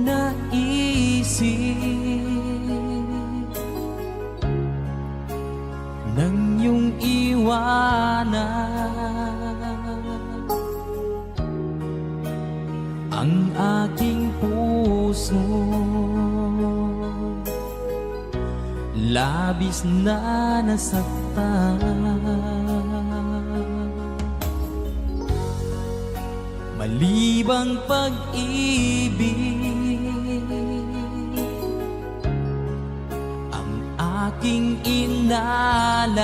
naisip nang iyong iwanan ang aking puso. Labis na nasaktan, malibang pag-ibig ang aking inalan.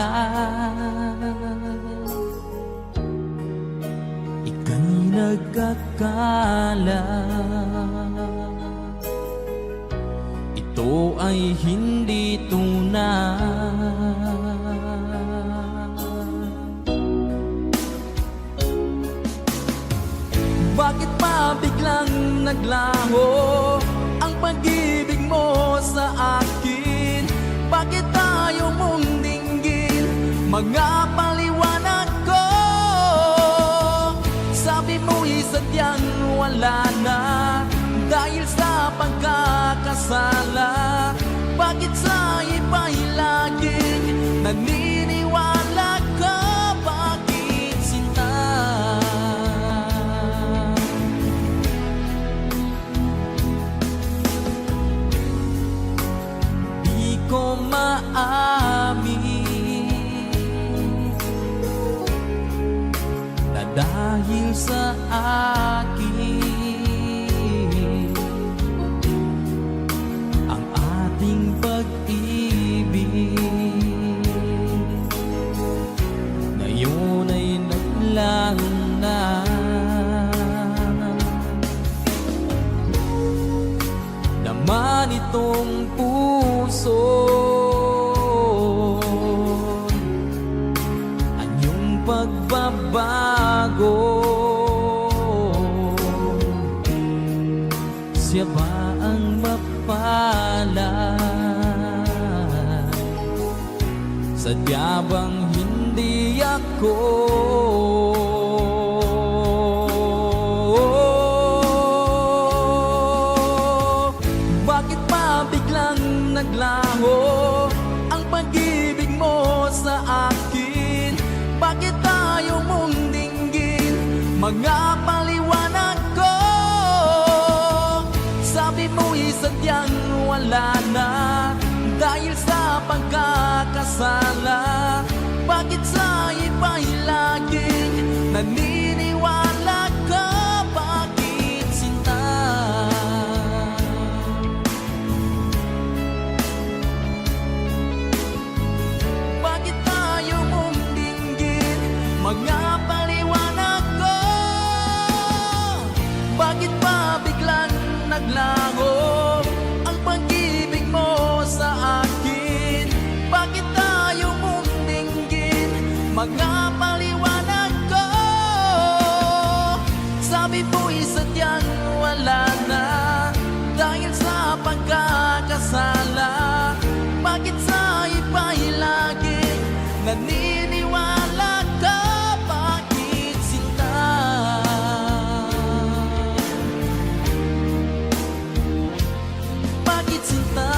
Ika'y nagkakala ito ay hindi tunay. Bakit pa biglang naglaho ang pag-ibig mo sa akin? Bakit tayo mong dinggin mga paliwanag ko? Sabi mo'y sadyang wala na dahil sa pagkakasala. Bakit sa iba'y laging naniniwala ka? Bakit sinta? Di ko maamin na dahil sa akin pag-ibig ngayon ay naglaho na. Naman itong puso anyong pagbabago. Siya ba ang mapalad? Sadya bang hindi ako? Bakit pa biglang naglaho ang pag-ibig mo sa akin? Bakit tayo mong dinggin mga paliwanag ko? Sabi mo'y sadyang wala na dahil sa pagkakasala. Bakit sa iba'y laging naniniwala ka? Bakit sinta? Bakit tayo mong dinggin mga paliwanag ko? Bakit pa biglang naglaho ang pag-ibig mo sa akin? Bakit tayo mong dinggin mga paliwanag ko? Sabi mo'y sadyang wala na dahil sa pagkakasala. Bakit sa iba'y laging naniniwala ka? Bakit sinta? Bakit sinta?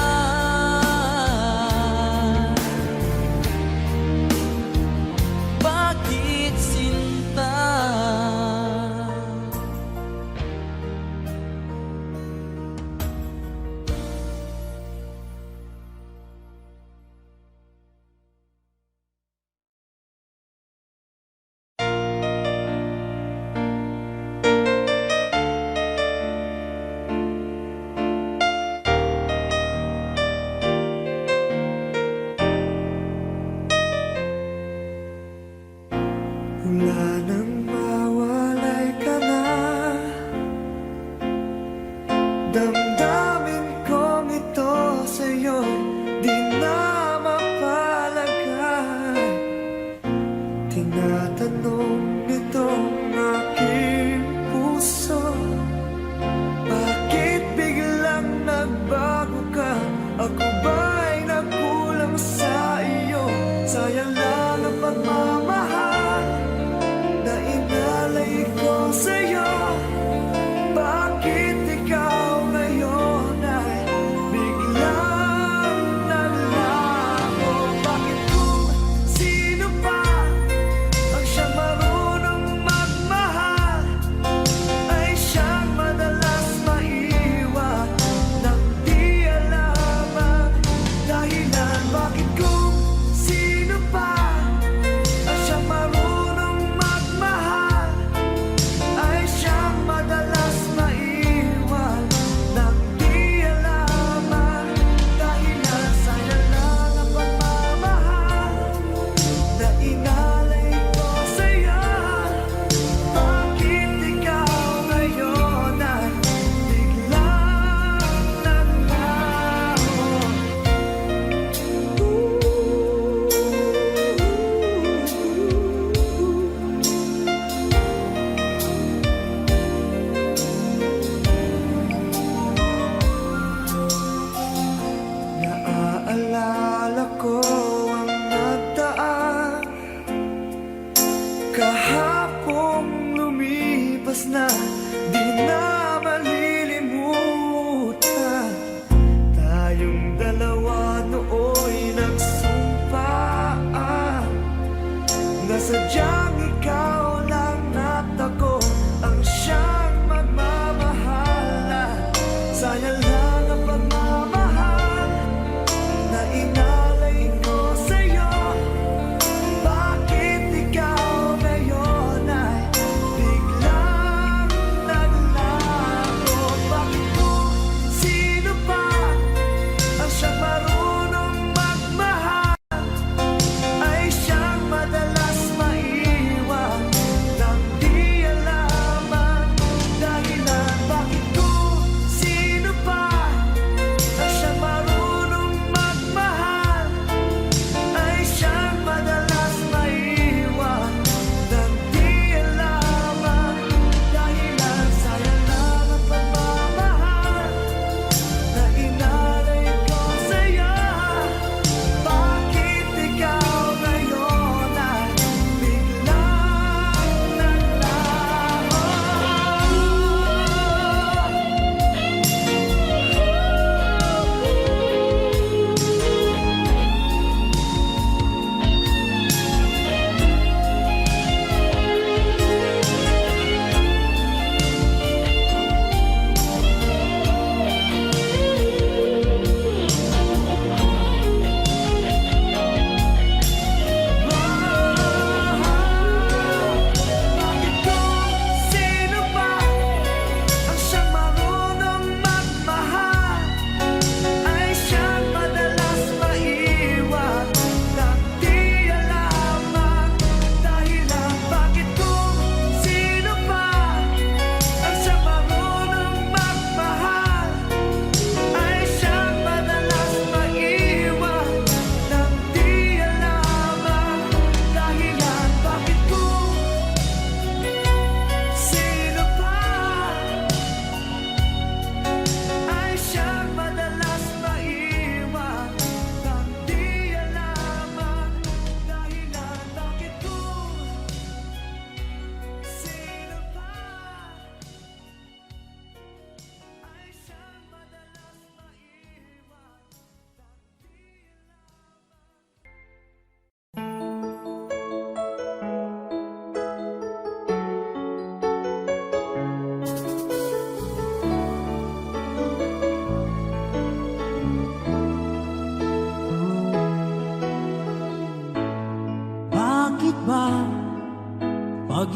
Bakit sinta?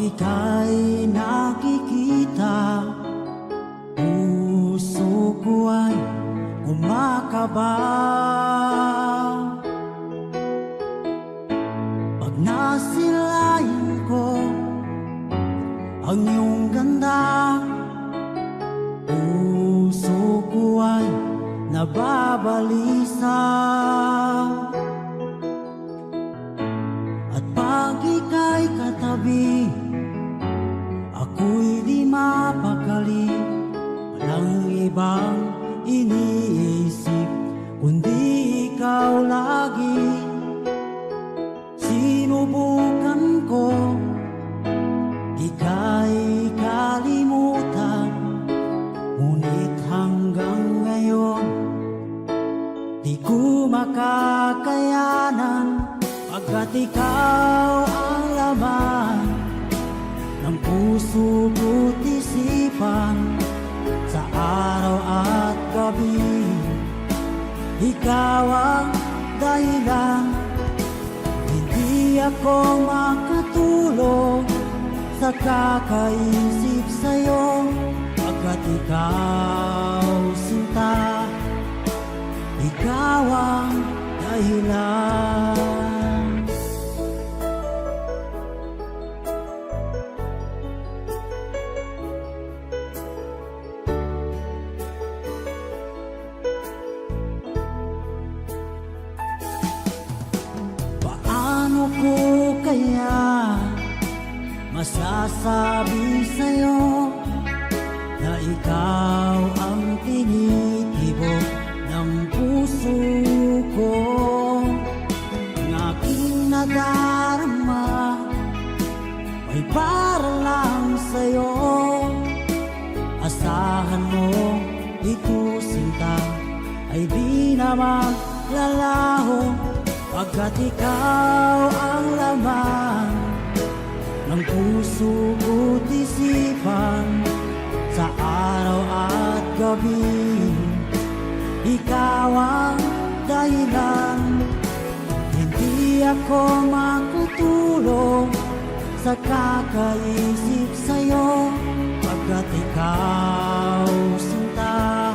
ika'y nakikita, puso ko ay kumakaba. Pag nasilayan ko ang iyong ganda, puso ko ay nababalisa. At pag ika'y katabi, ako'y di mapakali. Walang ibang iniisip kundi ikaw lagi. Sinubukan ko ika'y kalimutan, ngunit hanggang ngayon di ko makakayanan. Pagkat ikaw ang laman ng puso ko't isipan, sa araw at gabi ikaw ang dahilan. Hindi ako makatulog sa kakaisip sa'yo, pagkat ikaw sinta, ikaw ang dahilan. Paano ko kaya masasabi sa'yo na ikaw ang tinitibok ng puso ko? Ang aking nadarama ay para lang sa'yo. Asahan mo ito sinta ay di na maglalaho, pagkat ikaw ang laman ng puso ko't isipan, sa araw at gabi ikaw ang dahilan. Hindi ako makatulog sa kakaisip sa'yo, pagkat ikaw sinta,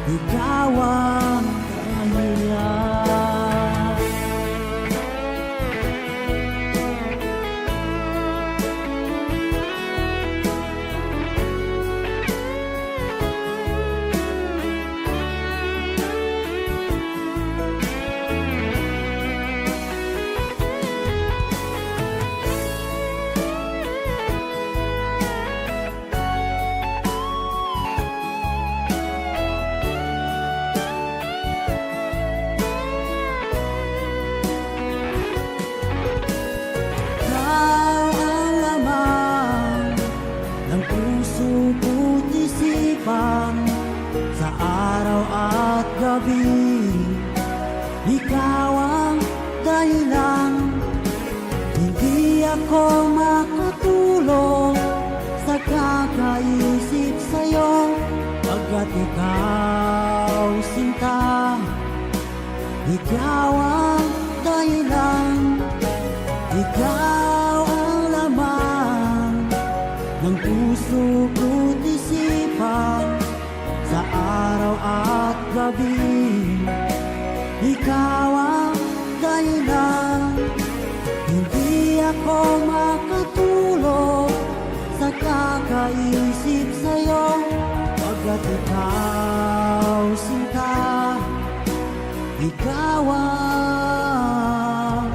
ikaw ang dahilan. Sa araw at gabi ikaw ang dahilan. Hindi ako makatulog sa kakaisip sa'yo, pagkat ikaw sinta, ikaw ang dahilan. Ikaw ang laman ng puso ko't isipan, sa araw at gabi ikaw ang dahilan. Hindi ako makatulog sa kakaisip sa'yo, pagkat ikaw sinta, ikaw ang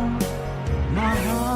mahal.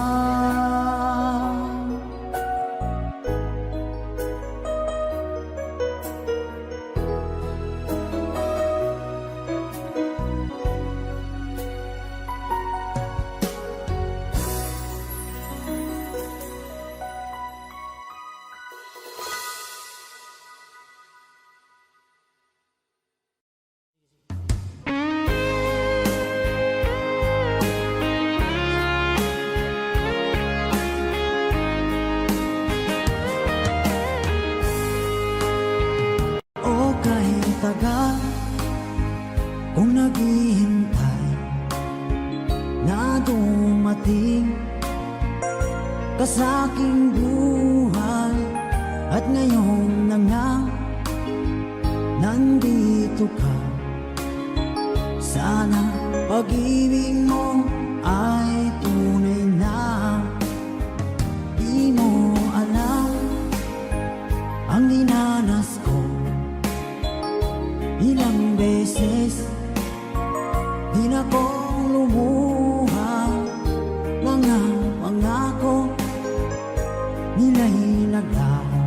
naglaho.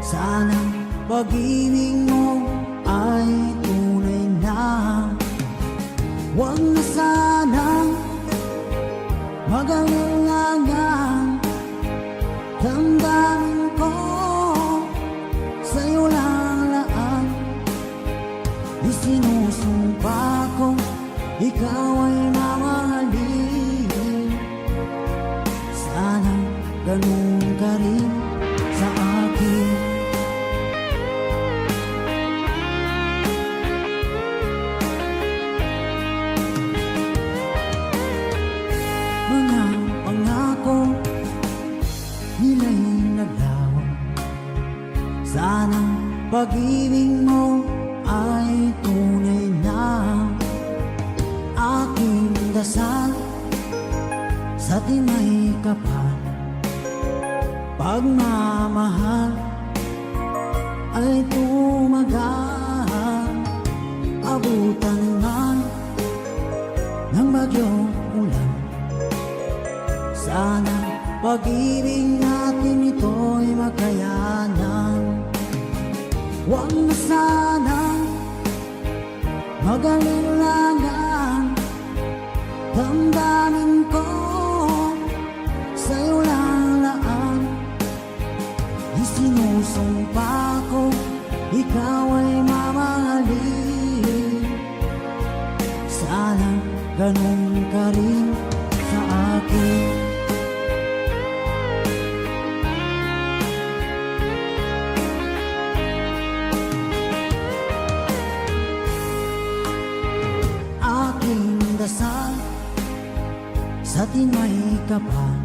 Sanang pag-ibig mo ay tunay na. Huwag na sanang mag-alinlangan. Damdamin ko sa'yo lang laan. Isinusumpa ko ikaw ay mamahalin. Sanang ganun ka rin sa akin. Mga pangako nila'y naglaho. Sanang pag-ibig mo ay tunay na. Aking dasal sa timay kapal, pagmamahal ay tumagal. Abutan man ng bagyong ulan. Sana pag-ibig natin ito'y makayanan. Huwag na sanang mag-alinlangan. Damdamin ko sa'yo lang laan. Isinusumpa ko ikaw ay mamahalin. Sana ganun ka rin sa akin. Aking dasal sa timay kapal,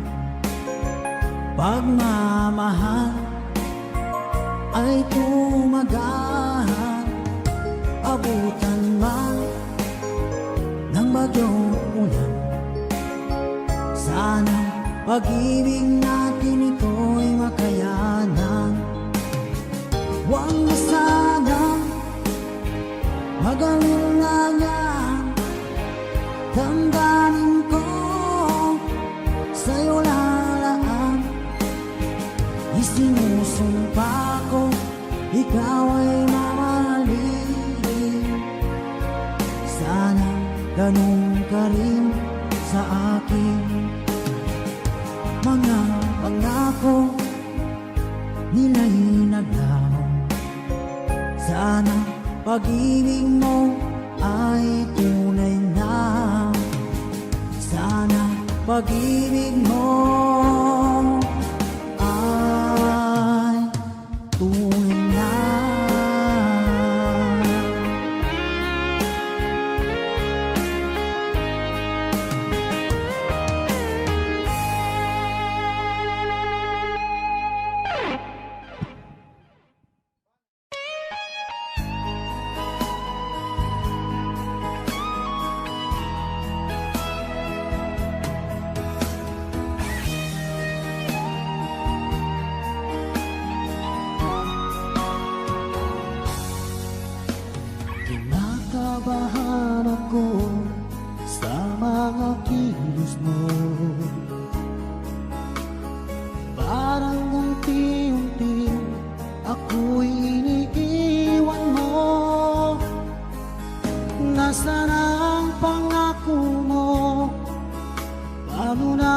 pagmamahal ay tumagal. Abutan man ng bagyong ulan. Sana pag-ibig natin ito'y makayanan. Huwag na sanang mag-alinlangan. Damdamin ko sa'yo lalaan. Isinusumpa ko ikaw ay mamahalin. Sana ganun ka rin sa akin. Mga pangako nila'y naglaho. Sana pag-ibig mo ay tunay na. Sana pag-ibig mo ay tunay na. Kinakabahan ako sa mga kilos mo. Parang unti-unti ako'y iniiwan mo. Nasaan ang pangako mo? Paano na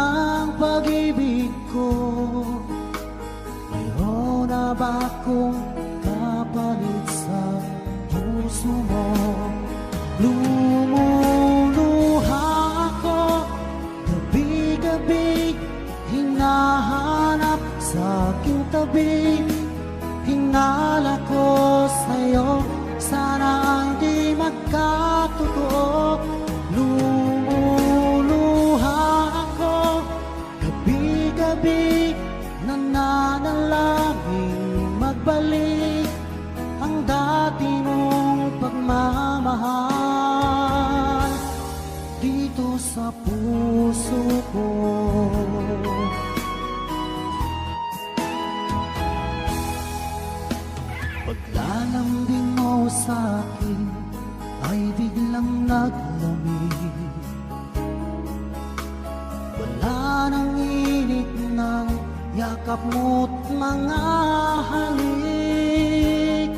ang pag-ibig ko? Mayroon na ba akong kapalit sa puso mo? Lumuluha ako gabi-gabi, hinahanap sa aking tabi. Hinala ko sa'yo, sana hindi magkatotoo. Lumuluha ako gabi-gabi, nananalangin magbalik ang dati mong pagmamahal dito sa puso ko. Paglalambing mo sa'kin ay biglang naglamig. Wala nang init ng yakap mo't mga halik.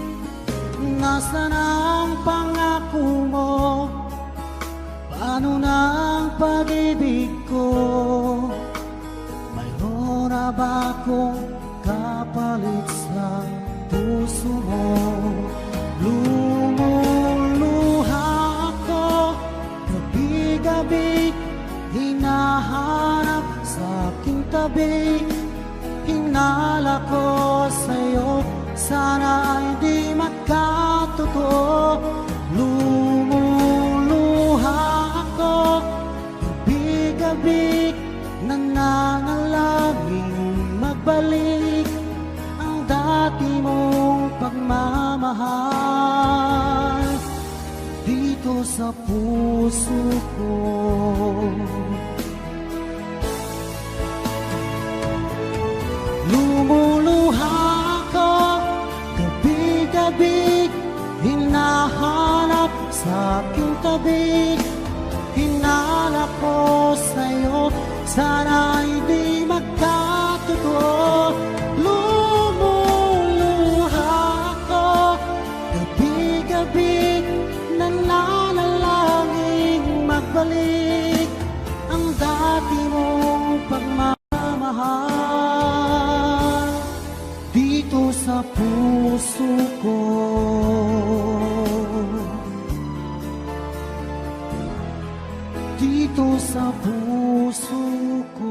Nasaan ang pangako mo? Paano na ang pag-ibig ko? Mayroon na ba akong kapalit sa puso mo? Lumuluha ako, gabi-gabi hinahanap sa aking tabi. Hinala ko sa'yo, sana ay di magkatotoo. Lumuluha ako, gabi-gabi nananalangin magbalik ang dati mong pagmamahal dito sa puso ko. Lumuluha ako, gabi-gabi hinahanap sa aking tabi. Hinala ko sa'yo, sana ay di magkatotoo. Lumuluha ako, gabi-gabi nananalangin magbalik ang dati mong pagmamahal dito sa puso ko. Dito sa puso ko.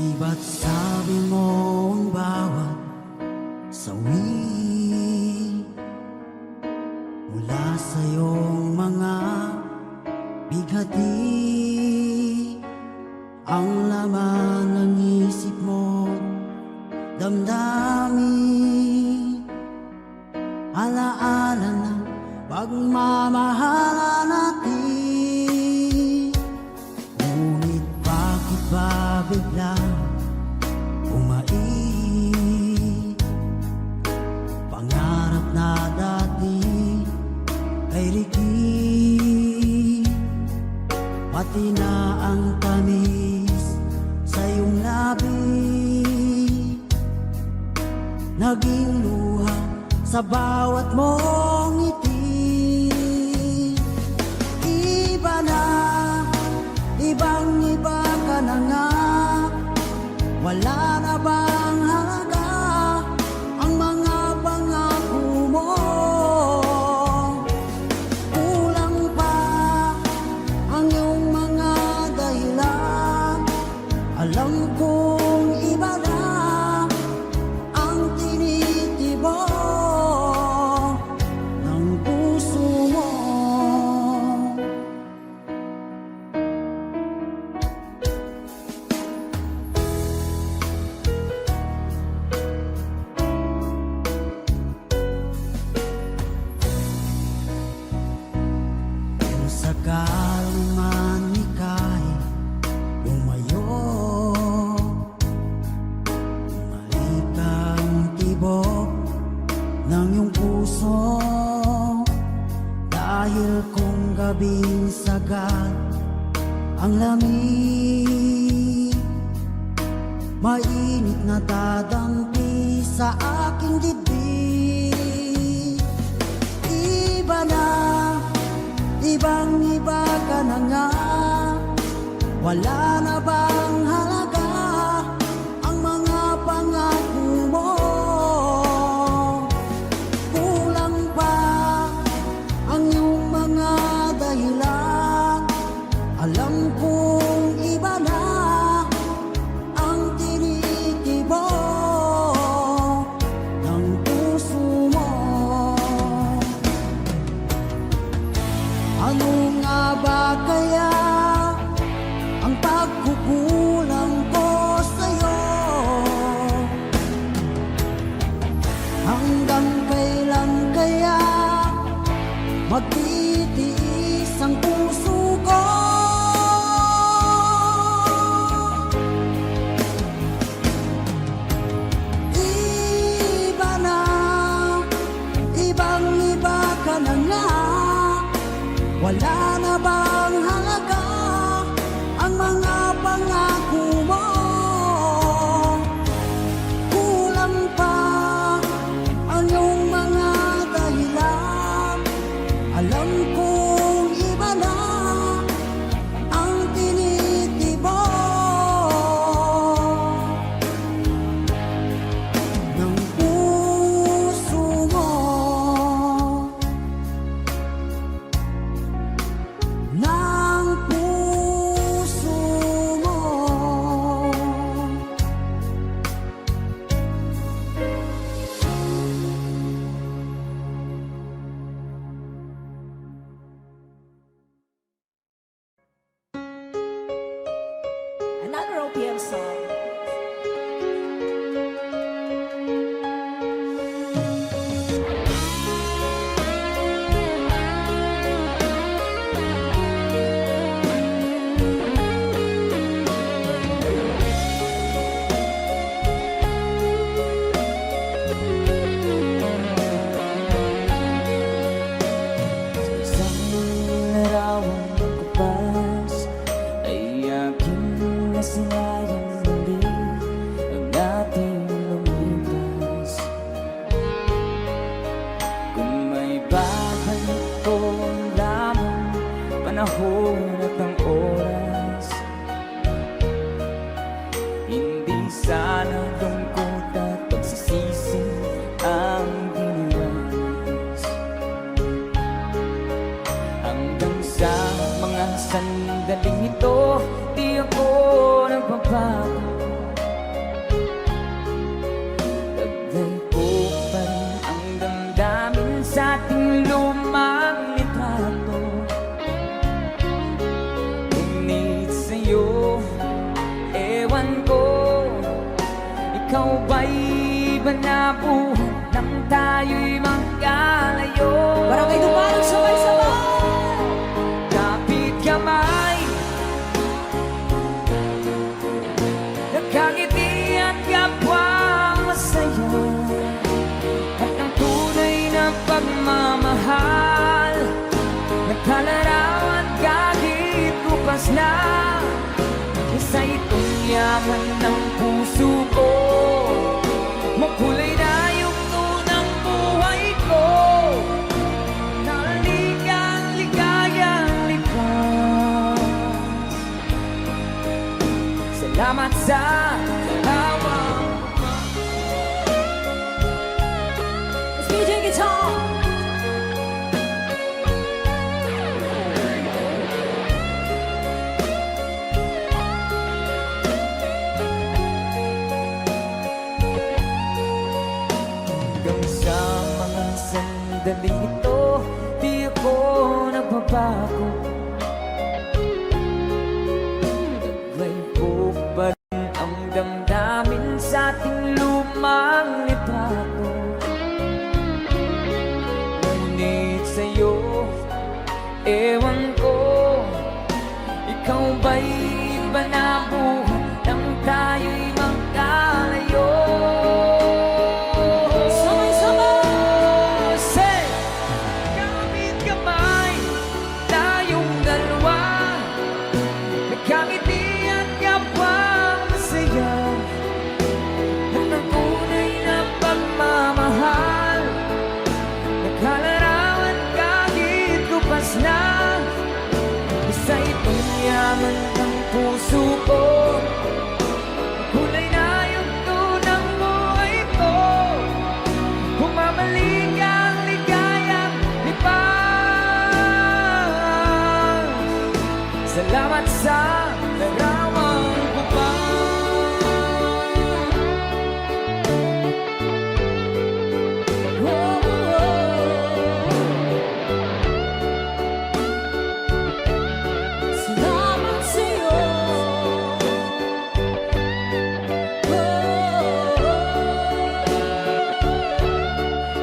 Di ba't sabi mo ang bawat sawi mula sa iyong mga bighati ang laman ng isip mo, damdamin, alaala ng pagmamahala natin. Ngunit bakit ba biglang umait? Pangarap na dati ay rikit, pati na ang tamis sa iyong labi, naging luha sa bawat mong ngiti. Iba na, ibang-iba ka na nga, wala na bang halaga ang mga pangako mo? Kulang pa ang iyong mga dahilan, alam kong iba na ang tinitibok ng puso mo. Kung sakaling man ika'y lumayo, bumalik ang tibok ng iyong puso. Dahil kung gabing sagad ang lamig, mainit na dadampi sa aking dibdib. Iba na, ibang-iba ka na nga, wala na bang halaga ang mga pangako mo? Kulang pa ang iyong mga dahilan, alam kong iba na ang tinitibok ng puso mo. Ano nga ba kaya ang pagkukulang ko sa'yo? Hanggang kailan kaya magtitiis ang puso ko. Iba na, ibang-iba ka na nga. Wala na bang halaga ang mga pangako mo? Kulang pa ang iyong mga dahilan. Alam kong iba na ang tinitibok ng puso mo. Ng puso mo. Another OPM song. Isang larawang magkupas ay aking nasilayang muli ang ating lumipas. Kung may babalik ko lamang panahon at ang oras, hindi sana lungkot at pagsisisi ang diniras. Hanggang sa mga sandaling ito, di ako nagbabago. Taglay ko pa rin ang damdamin sa ating lumang litrato. Ngunit sa'yo, ewan ko, ikaw ba'y iba na buhay nang tayo'y magkalayo? Barangay Dumanog, sabay-sabay. Kapit kamay, nakangiti at kapwang masaya, at ang tunay na pagmamahal, nagkalarawan kahit bukas na. Isa itong yaman ng puso ko, makulay na yugto ng buhay ko, naligang ligayang likas. Salamat sa hawak. It's DJ Guitar. Hanggang sa mga sandaling ito, di ako nagbabago. Taglay ko pa rin ang damdamin sa ating lumang litrato. Ngunit sa'yo, ewan ko, ikaw ba'y iba na buhay nang tayo'y magkalayo? Say, kapit kamay, tayong dalawa, nagkangiti at kapwang masaya, at ang tunay na pagmamahal, nagkalarawan kahit lupas na. Isa itong yaman ng puso ko, kulay na yugto ng buhay ko, bumabalik ang ligayang lipas. Salamat sa larawang kupang. Salamat sa'yo.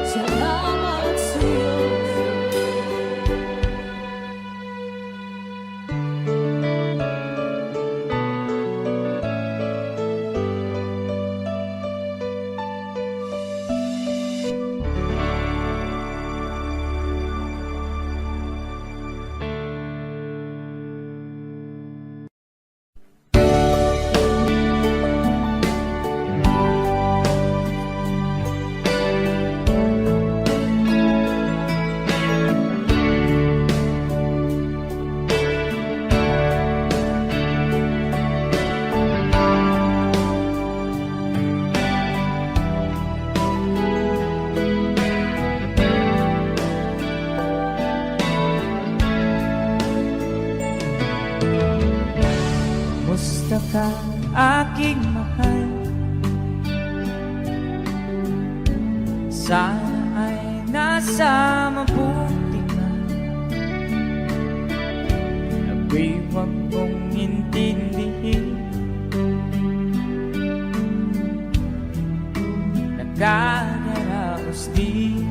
Salamat sa'yo. ka, aking mahal. Sana ay nasa mabuti ka. Ako'y huwag mong intindihin. Nagkakaraos din.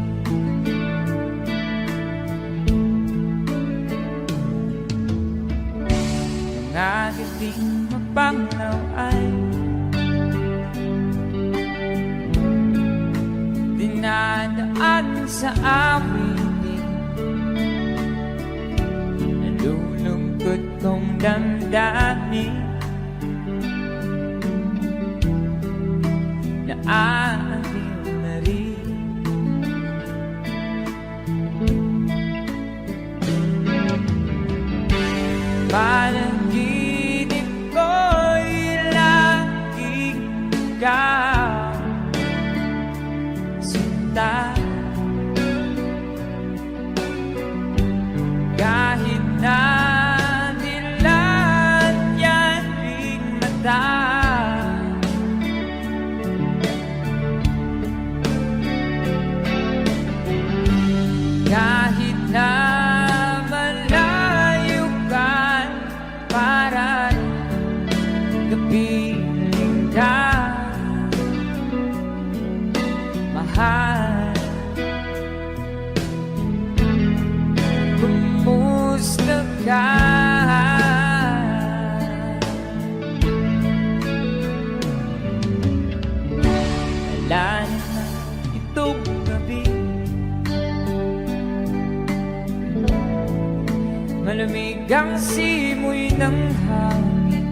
Mga gabing mapanglaw ay dinadaan sa awitin. Nalulungkot kong damdamin. Naaalil na rin. Panaginip ko'y laging ikaw, sinta. Kahit na dilat yan ring mata, kahit na malayo ka, para kapiling ka, mahal. Kumusta ka? Wala na itong gabi, malamig ang simoy ng hangin.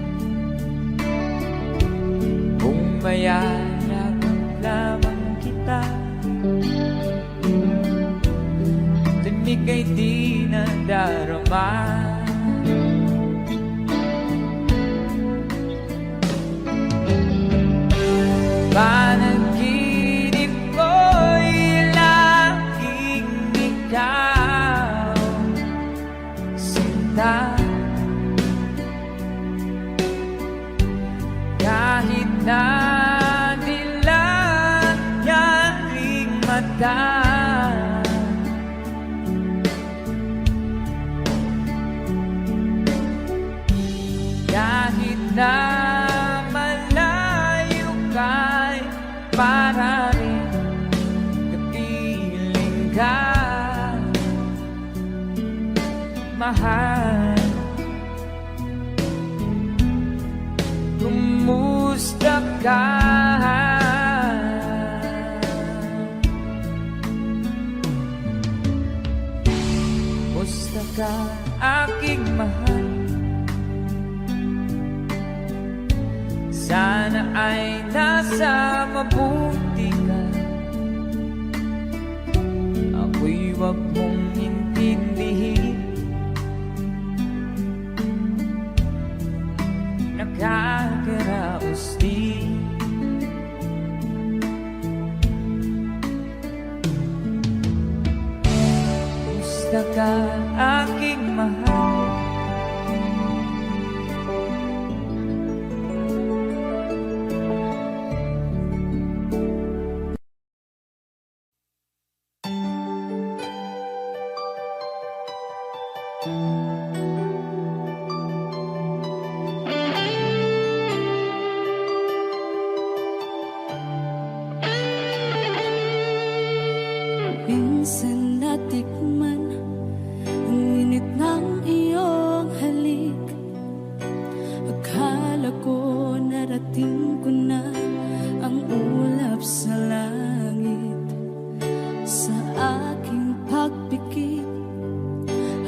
Kung mayayag lamang kita, timig ay di nadarama. Panaginip ko'y laging ikaw, sinta. Kahit na dilat yaring mata, kahit na malayo ka'y para rin kapiling ka, mahal. Kumusta ka? Kumusta ka, aking mahal? Sana ay nasa mabuti ka. Ako'y huwag mong intindihin. Nakakaraos din. Kumusta ka, aking mahal? Minsan natikman ang init ng iyong halik. Akala ko narating ko na ang ulap sa langit. Sa aking pagpikit,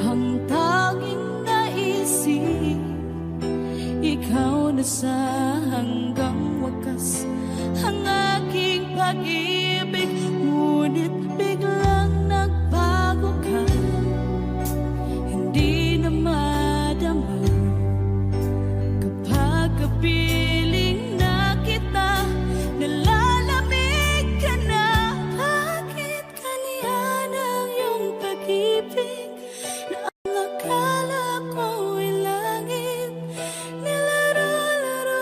ang tanging naisip, ikaw na sa hanggang wakas ang aking pag-ibig. Ngunit biglang nagbago ka, hindi na madama kapag kapiling na kita. Nalalamig ka na, bakit ganyan ang iyong pag-ibig? Na ang akala ko ay langit, nilaro-laro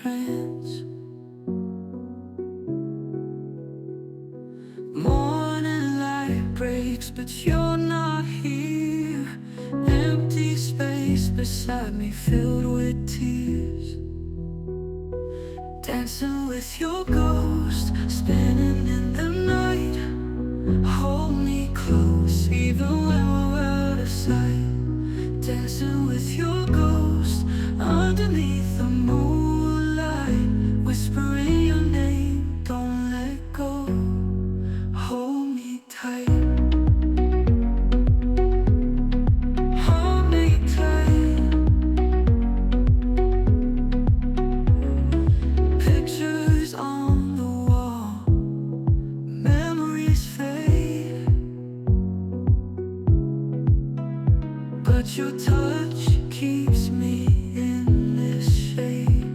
Friends. Morning light breaks, but you're not here. Empty space beside me filled with tears. Dancing with your ghost, spinning in the night. Hold me close, even when we're out of sight. Dancing with your ghost, underneath the moonlight. Whispering your name, don't let go. Hold me tight. Hold me tight. Pictures on the wall, memories fade, but your touch keeps me in this shade.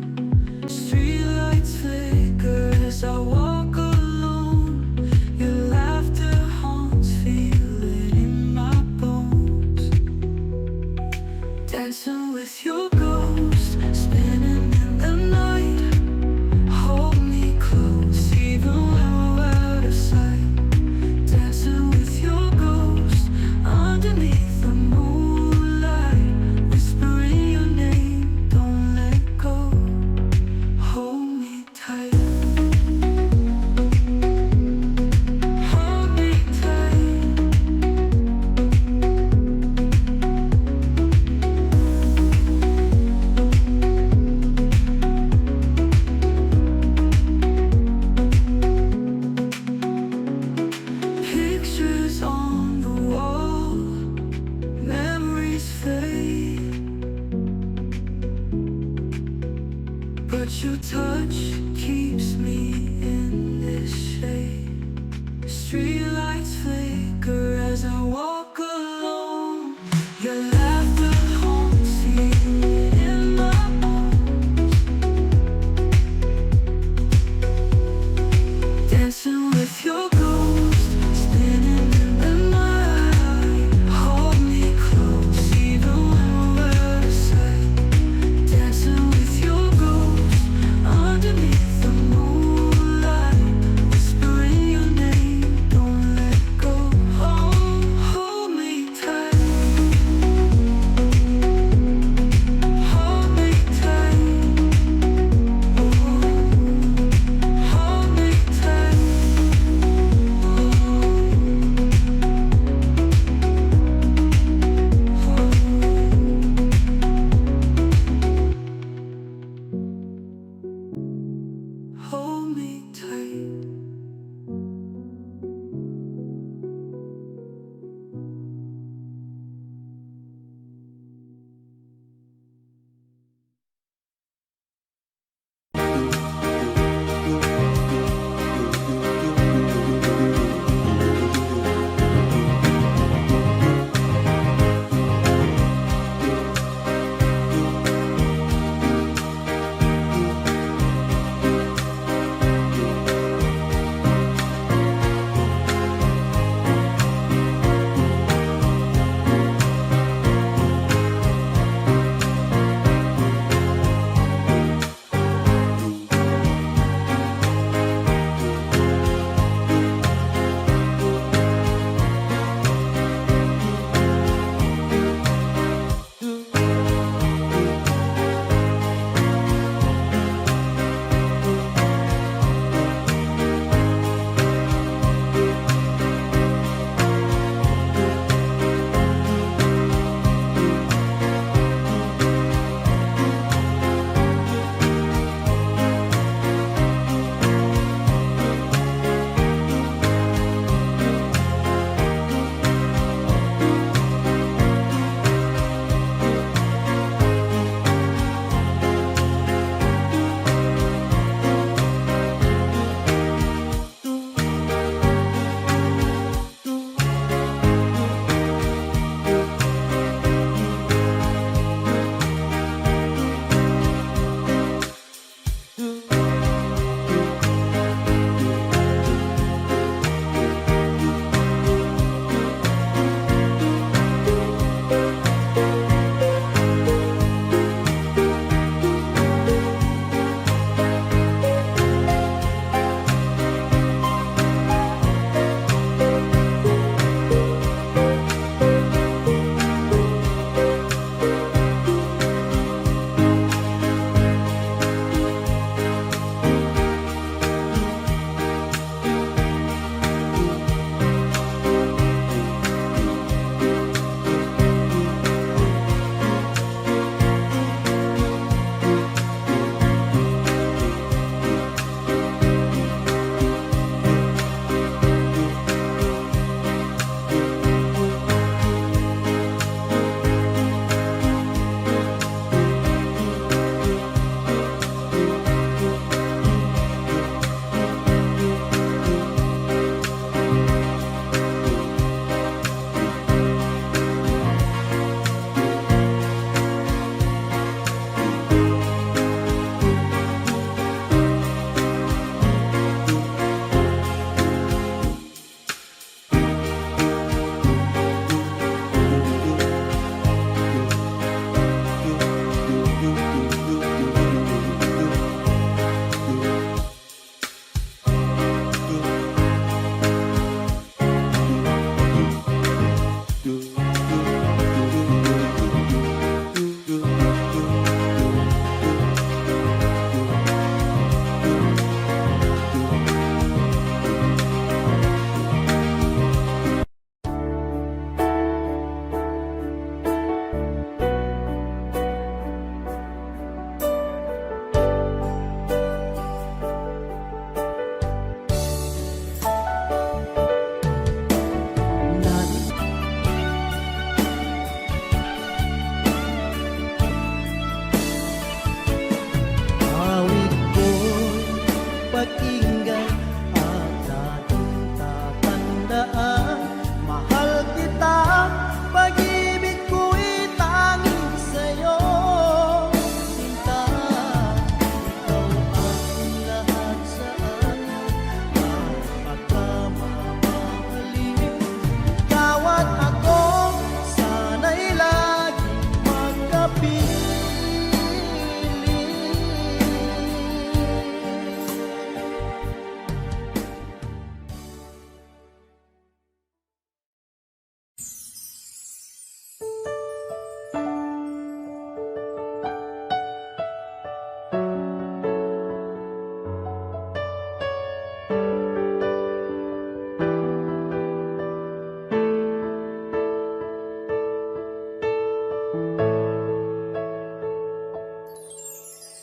Streetlights flicker as I walk alone. Your laughter haunts, feel it in my bones. Dancing with your ghost, spinning in the night. Hold me close, even when we're out of sight. Dancing with your ghost, underneath the moonlight. Whispering your name, don't let go. Hold me tight. Hold me tight. Pictures on the wall, memories fade, but your touch keeps me in this shade. Streetlights flicker as I walk alone. Your laughter haunts me in my bones. Dancing with your ghost, spinning in the night. Hold me close, even when we're out of sight. Dancing with your ghost, underneath the moonlight. Whispering your name, don't let go. Oh,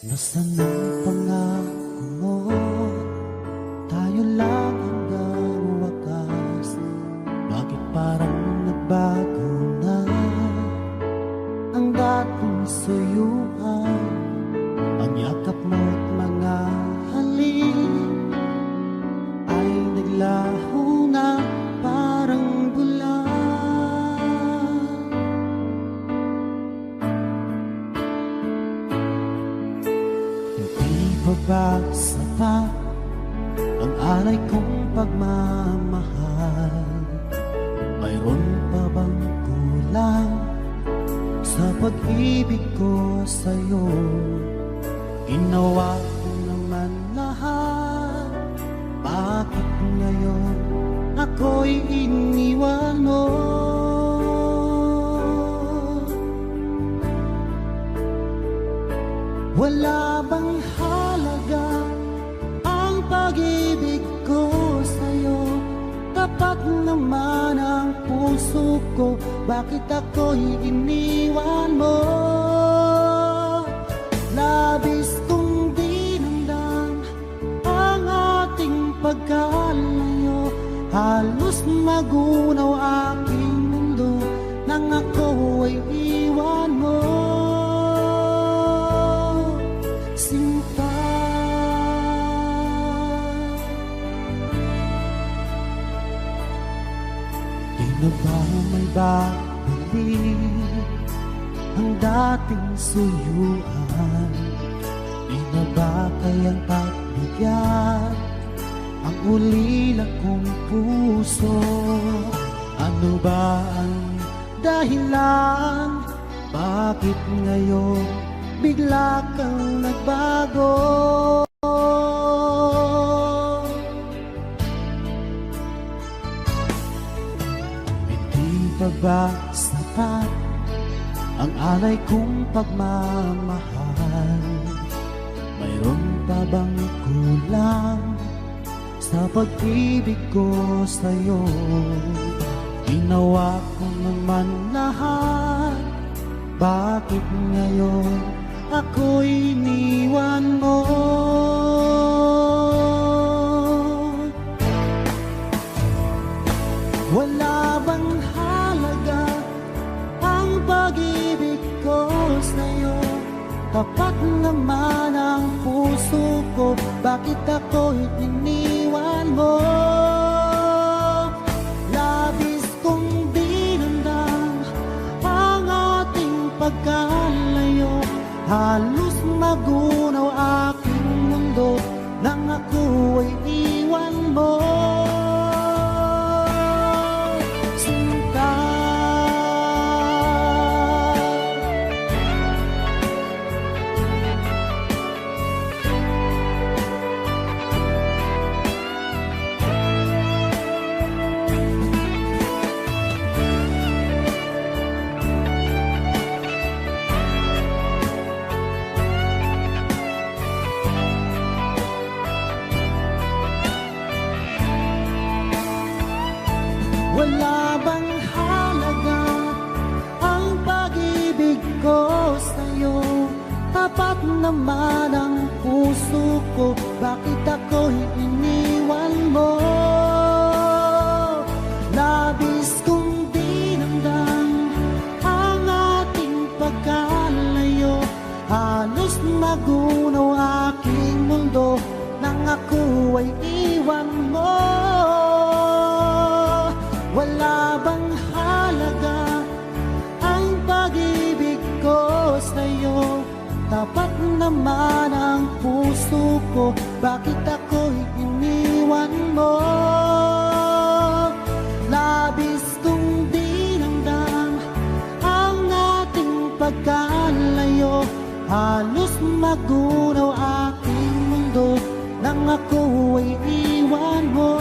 Nasaan ang pangako mo? Tayo lang hanggang wakas. Bakit parang nagbago na ang dating suyuan? Ang yakap mo't mga halik ay naglaho na parang bulan. Hindi ba sapat ang alay kong pagmamahal? Mayroon pa bang kulang sa pag-ibig ko sa'yo? Ginawa ko naman lahat, bakit ngayon ako'y iniwan mo? Wala bang halaga ang pag-ibig ko sa'yo? Tapat naman ang puso ko, bakit ako'y iniwan mo? Labis kong dinamdam ang ating pagkalayo. Halos magunaw aking mundo nang ako ay iwan mo. Sinta, di na ba may babalik ang dating suyuan? Di na ba kayang pagbigyan ang ulila kong puso? Ano ba ang dahilan? Bakit ngayon bigla kang nagbago? Hindi pa ba sapat ang alay kong pagmamahal? Mayroon pa bang kulang sa pag-ibig ko sa'yo? Ginawa ko naman lahat, bakit ngayon ako'y iniwan mo? Wala bang halaga ang pag-ibig ko sa'yo? Tapat naman ang puso ko, bakit ako'y iniwan mo? Labis kong dinamdam ang ating pagkalayo. Halos magunaw aking mundo nang ako ay iwan mo. Sinta, wala bang halaga ang pag-ibig ko sa'yo? Tapat naman ang puso ko, bakit ako'y iniwan mo? Labis kong dinamdam ang ating pagkalayo. Halos magunaw aking mundo nang ako ay iwan mo. Wala bang halaga ang pag-ibig ko sa'yo? Tapat naman ang puso ko, bakit ako'y iniwan mo? Labis kong dinamdam ang ating pagkalayo. Halos magunaw aking mundo nang ako ay iwan mo.